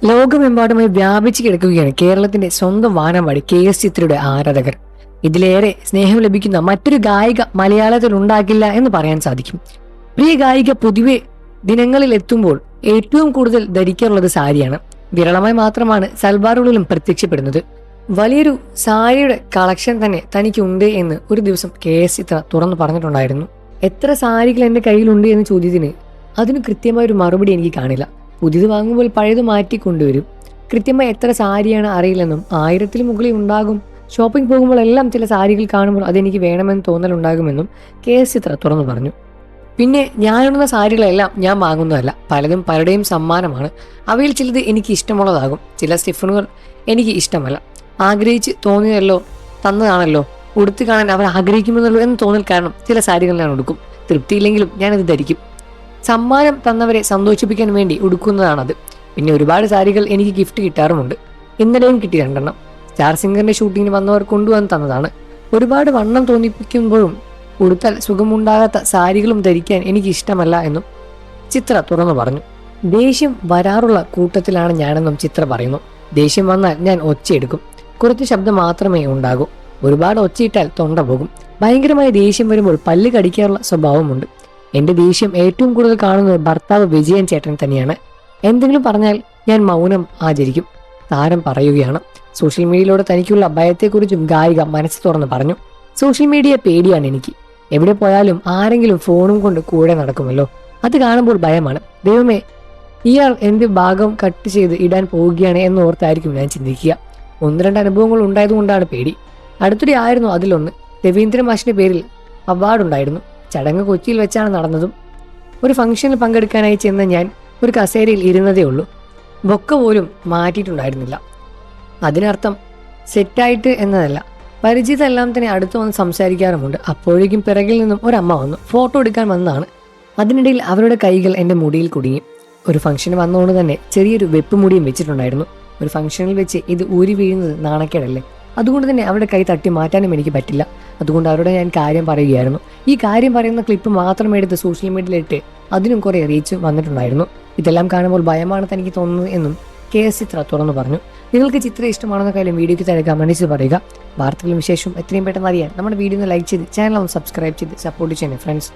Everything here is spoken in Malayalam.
ലോകമെമ്പാടുമായി വ്യാപിച്ചു കിടക്കുകയാണ് കേരളത്തിന്റെ സ്വന്തം വാനമ്പാടി KS ചിത്രയുടെ ആരാധകർ. ഇതിലേറെ സ്നേഹം ലഭിക്കുന്ന മറ്റൊരു ഗായിക മലയാളത്തിൽ ഉണ്ടാകില്ല എന്ന് പറയാൻ സാധിക്കും. പ്രിയ ഗായിക പൊതുവെ ദിനങ്ങളിൽ എത്തുമ്പോൾ ഏറ്റവും കൂടുതൽ ധരിക്കാറുള്ളത് സാരിയാണ്. വിരളമായി മാത്രമാണ് സൽവാറുകളിലും പ്രത്യക്ഷപ്പെടുന്നത്. വലിയൊരു സാരിയുടെ കളക്ഷൻ തന്നെ തനിക്കുണ്ട് എന്ന് ഒരു ദിവസം KS ചിത്ര തുറന്നു പറഞ്ഞിട്ടുണ്ടായിരുന്നു. എത്ര സാരികൾ എന്റെ കയ്യിലുണ്ട് എന്ന ചോദ്യത്തിന് അതിന് കൃത്യമായ ഒരു മറുപടി എനിക്ക് കാണില്ല. പുതിയത് വാങ്ങുമ്പോൾ പഴയത് മാറ്റി കൊണ്ടുവരും. കൃത്യമായി എത്ര സാരിയാണ് അറിയില്ലെന്നും 1000-ൽ മുകളിൽ ഉണ്ടാകും. ഷോപ്പിംഗ് പോകുമ്പോൾ എല്ലാം ചില സാരികൾ കാണുമ്പോൾ അതെനിക്ക് വേണമെന്ന് തോന്നലുണ്ടാകുമെന്നും KS ചിത്ര തുറന്നു പറഞ്ഞു. പിന്നെ ഞാനിടുന്ന സാരികളെല്ലാം ഞാൻ വാങ്ങുന്നതല്ല, പലതും പലരുടെയും സമ്മാനമാണ്. അവയിൽ ചിലത് എനിക്ക് ഇഷ്ടമുള്ളതാകും, ചില സ്റ്റിഫനുകൾ എനിക്ക് ഇഷ്ടമല്ല. ആഗ്രഹിച്ച് തോന്നിയതല്ലോ, തന്നതാണല്ലോ, ഉടുത്ത് കാണാൻ അവർ ആഗ്രഹിക്കുമെന്നല്ലോ എന്ന് തോന്നൽ കാരണം ചില സാരികൾ ഞാൻ ഉടുക്കും. തൃപ്തിയില്ലെങ്കിലും ഞാനത് ധരിക്കും. സമ്മാനം തന്നവരെ സന്തോഷിപ്പിക്കാൻ വേണ്ടി ഉടുക്കുന്നതാണത്. പിന്നെ ഒരുപാട് സാരികൾ എനിക്ക് ഗിഫ്റ്റ് കിട്ടാറുമുണ്ട്. ഇന്നലെയും കിട്ടി 2 സ്റ്റാർ സിംഗറിന്റെ ഷൂട്ടിങ്ങിന് വന്നവർ കൊണ്ടുവന്ന് തന്നതാണ്. ഒരുപാട് വണ്ണം തോന്നിപ്പിക്കുമ്പോഴും ഉടുത്താൽ സുഖമുണ്ടാകാത്ത സാരികളും ധരിക്കാൻ എനിക്ക് ഇഷ്ടമല്ല എന്നും ചിത്ര തുറന്നു പറഞ്ഞു. ദേഷ്യം വരാറുള്ള കൂട്ടത്തിലാണ് ഞാനെന്നും ചിത്ര പറയുന്നു. ദേഷ്യം വന്നാൽ ഞാൻ ഒച്ചയെടുക്കും. കുറച്ച് ശബ്ദം മാത്രമേ ഉണ്ടാകൂ. ഒരുപാട് ഒച്ചയിട്ടാൽ തൊണ്ട പോകും. ഭയങ്കരമായ ദേഷ്യം വരുമ്പോൾ പല്ല് കടിക്കാറുള്ള സ്വഭാവമുണ്ട്. എന്റെ ദേഷ്യം ഏറ്റവും കൂടുതൽ കാണുന്നത് ഭർത്താവ് വിജയൻ ചേട്ടൻ തന്നെയാണ്. എന്തെങ്കിലും പറഞ്ഞാൽ ഞാൻ മൗനം ആചരിക്കും. താരം പറയുകയാണ്. സോഷ്യൽ മീഡിയയിലൂടെ തനിക്കുള്ള ഭയത്തെക്കുറിച്ചും ഗായിക മനസ്സ് തുറന്ന് പറഞ്ഞു. സോഷ്യൽ മീഡിയ പേടിയാണ് എനിക്ക്. എവിടെ പോയാലും ആരെങ്കിലും ഫോണും കൊണ്ട് കൂടെ നടക്കുമല്ലോ, അത് കാണുമ്പോൾ ഭയമാണ്. ദൈവമേ, ഇയാൾ എന്റെ ഭാഗം കട്ട് ചെയ്ത് ഇടാൻ പോവുകയാണ് എന്നോർത്തായിരിക്കും ഞാൻ ചിന്തിക്കുക. 1-2 അനുഭവങ്ങൾ ഉണ്ടായതുകൊണ്ടാണ് പേടി. അടുത്തിടെ ആയിരുന്നു അതിലൊന്ന്. രവീന്ദ്ര മാഷിന്റെ പേരിൽ അവാർഡുണ്ടായിരുന്നു. ചടങ്ങ് കൊച്ചിയിൽ വെച്ചാണ് നടന്നതും. ഒരു ഫംഗ്ഷനിൽ പങ്കെടുക്കാനായി ചെന്ന ഞാൻ ഒരു കസേരയിൽ ഇരുന്നതേ ഉള്ളൂ. ബൊക്ക പോലും മാറ്റിയിട്ടുണ്ടായിരുന്നില്ല. അതിനർത്ഥം സെറ്റായിട്ട് എന്നതല്ല, പരിചിതമെല്ലാം തന്നെ അടുത്ത് വന്ന് സംസാരിക്കാറുമുണ്ട്. അപ്പോഴേക്കും പിറകിൽ നിന്നും ഒരമ്മ വന്നു. ഫോട്ടോ എടുക്കാൻ വന്നതാണ്. അതിനിടയിൽ അവരുടെ കൈകൾ എൻ്റെ മുടിയിൽ കുടുങ്ങി. ഒരു ഫംഗ്ഷന് വന്നുകൊണ്ട് തന്നെ ചെറിയൊരു വെപ്പ് മുടിയും വെച്ചിട്ടുണ്ടായിരുന്നു. ഒരു ഫംഗ്ഷനിൽ വെച്ച് ഇത് ഊരി വീഴുന്നത് നാണക്കേടല്ലേ? അതുകൊണ്ട് തന്നെ അവരുടെ കൈ തട്ടി മാറ്റാനും എനിക്ക് പറ്റില്ല. അതുകൊണ്ട് അവരോട് ഞാൻ കാര്യം പറയുകയായിരുന്നു. ഈ കാര്യം പറയുന്ന ക്ലിപ്പ് മാത്രം എടുത്ത് സോഷ്യൽ മീഡിയയിലിട്ട് അതിനും കുറെ റീച്ച് വന്നിട്ടുണ്ടായിരുന്നു. ഇതെല്ലാം കാണുമ്പോൾ ഭയമാണ് തനിക്ക് തോന്നുന്നത് എന്നും KS ചിത്ര തുറന്നു പറഞ്ഞു. നിങ്ങൾക്ക് ചിത്രം ഇഷ്ടമാണെന്ന കാര്യം വീഡിയോയ്ക്ക് താഴെ കമന്റ്സ് പറയുക. വാർത്തകളും വിശേഷവും എത്രയും പെട്ടെന്ന് അറിയാൻ നമ്മുടെ വീഡിയോ ഒന്ന് ലൈക്ക് ചെയ്ത് ചാനൽ ഒന്ന് സബ്സ്ക്രൈബ് ചെയ്ത് സപ്പോർട്ട് ചെയ്യണേ ഫ്രണ്ട്സ്.